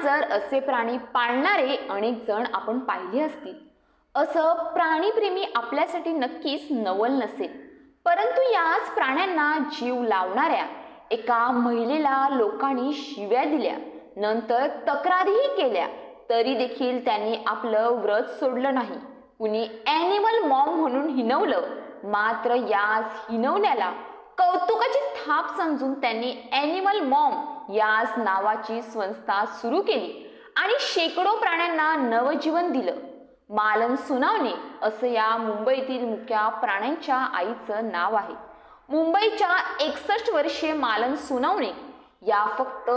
Sir असे प्राणी पाळणारे अनेक जण आपण पाहिले असतील। असं प्राणीप्रेमी आपल्यासाठी नक्कीच नवल नसेल, परंतु याच प्राण्यांना जीव लावणाऱ्या एका महिलेला लोकांनी शिव्या दिल्या, नंतर तक्रारीही केल्या, तरी देखील त्यांनी आपलं व्रत सोडलं नाही। कुणी ॲनिमल मॉम म्हणून हिणवलं, मात्र याच हिणवण्याला कौतुकाची थाप समजून त्यांनी ॲनिमल मॉम याच नावाची संस्था सुरू केली आणि शेकडो प्राण्यांना नवजीवन दिलं। मालन सोनावणे असं या मुंबईतील मुक्या प्राण्यांच्या आईचं नाव आहे। मुंबईच्या 61 वर्षीय मालन सोनावणे या फक्त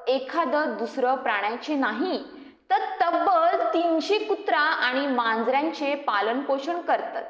एखादं दुसरं प्राण्यांचे नाही, तर तब्बल 300 कुत्रा आणि मांजरांचे पालन पोषण करतात।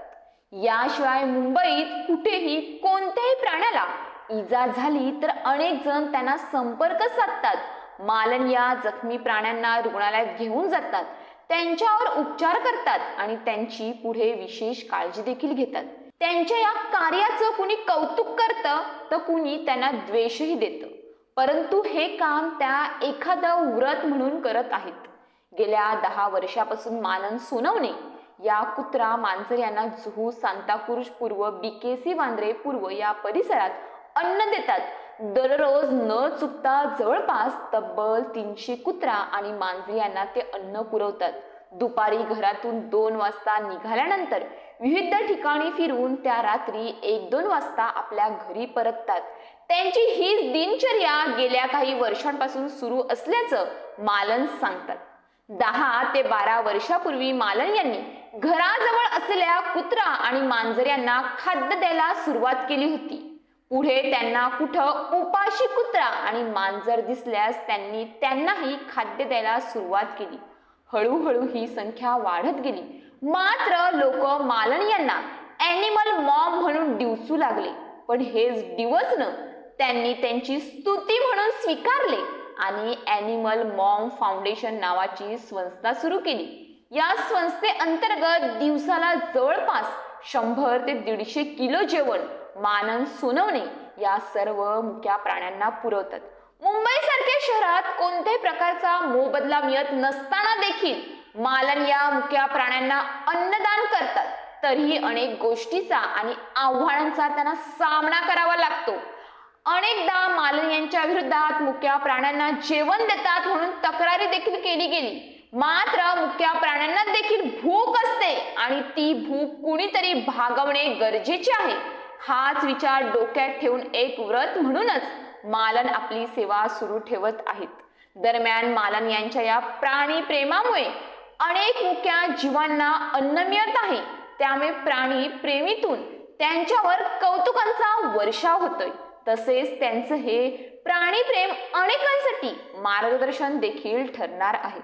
याशिवाय मुंबईत कुठेही कोणत्याही प्राण्याला इजा झाली तर अनेक जण त्यांना संपर्क साधतात। मालन या जखमी प्राण्यांना रुग्णालयात घेऊन जातात, त्यांच्यावर उपचार करतात आणि त्यांची पुढे विशेष काळजी देखील घेतात। त्यांच्या या कार्याचं कुणी कौतुक करतं तर कुणी त्यांना द्वेषही देतं, परंतु हे काम त्या एखादं व्रत म्हणून करत आहेत। गेल्या 10 वर्षापासून मालन सोनवणे या कुत्रा मांजर यांना जुहू, सांताक्रूज पूर्व, BKC वांद्रे पूर्व या परिसरात अन्न देतात। दररोज न चुकता जवळपास तब्बल 300 कुत्रा आणि मांजरी यांना ते अन्न पुरवतात। दुपारी घरातून 2 वाजता निघाल्यानंतर विविध ठिकाणी फिरून त्या रात्री 1-2 वाजता आपल्या घरी परततात। त्यांची ही दिनचर्या गेल्या काही वर्षांपासून सुरू असल्याचं मालन सांगतात। 10 ते 12 वर्षापूर्वी मालन यांनी घराजवळ असलेल्या कुत्रा आणि मांजर यांना खाद्य द्यायला सुरुवात केली होती। पुढे त्यांना कुठं उपाशी कुत्रा आणि मांजर दिसल्यास त्यांनी त्यांनाही खाद्य द्यायला सुरुवात केली। हळूहळू ही संख्या वाढत गेली, मात्र लोक मालन यांना ॲनिमल मॉम म्हणून डिवचू लागले। पण हेच डिवचणं त्यांनी त्यांची स्तुती म्हणून स्वीकारले आणि ॲनिमल मॉम फाउंडेशन नावाची संस्था सुरू केली। या संस्थेअंतर्गत दिवसाला जवळपास 100 ते 150 किलो जेवण मालन सोनवणे या सर्व मुक्या प्राण्यांना पुरवतात। मुंबईसारख्या शहरात कोणत्याही प्रकारचा मोबदला मिळत नसताना देखील मालन या मुक्या प्राण्यांना अन्नदान करतात। तरीही अनेक गोष्टीचा आणि आव्हानांचा त्यांना सामना करावा लागतो। अनेकदा मालन यांच्या विरोधात मुक्या प्राण्यांना जेवण देतात म्हणून तक्रारी देखील केली गेली, मात्र मुक्या प्राण्यांना देखील भूक असते आणि ती भूक कुणीतरी भागवणे गरजेचे आहे। हाच विचार डोक्यात ठेवून एक व्रत म्हणूनच मालन आपली सेवा सुरू ठेवत आहेत। दरम्यान मालन यांच्या या प्राणी प्रेमामुळे अनेक मुक्या जीवांना अन्न मिळत आहे, त्यामुळे प्राणी प्रेमीतून त्यांच्यावर कौतुकांचा वर्षाव होतोय। तसेच त्यांचं हे प्राणीप्रेम अनेकांसाठी मार्गदर्शन देखील ठरणार आहे।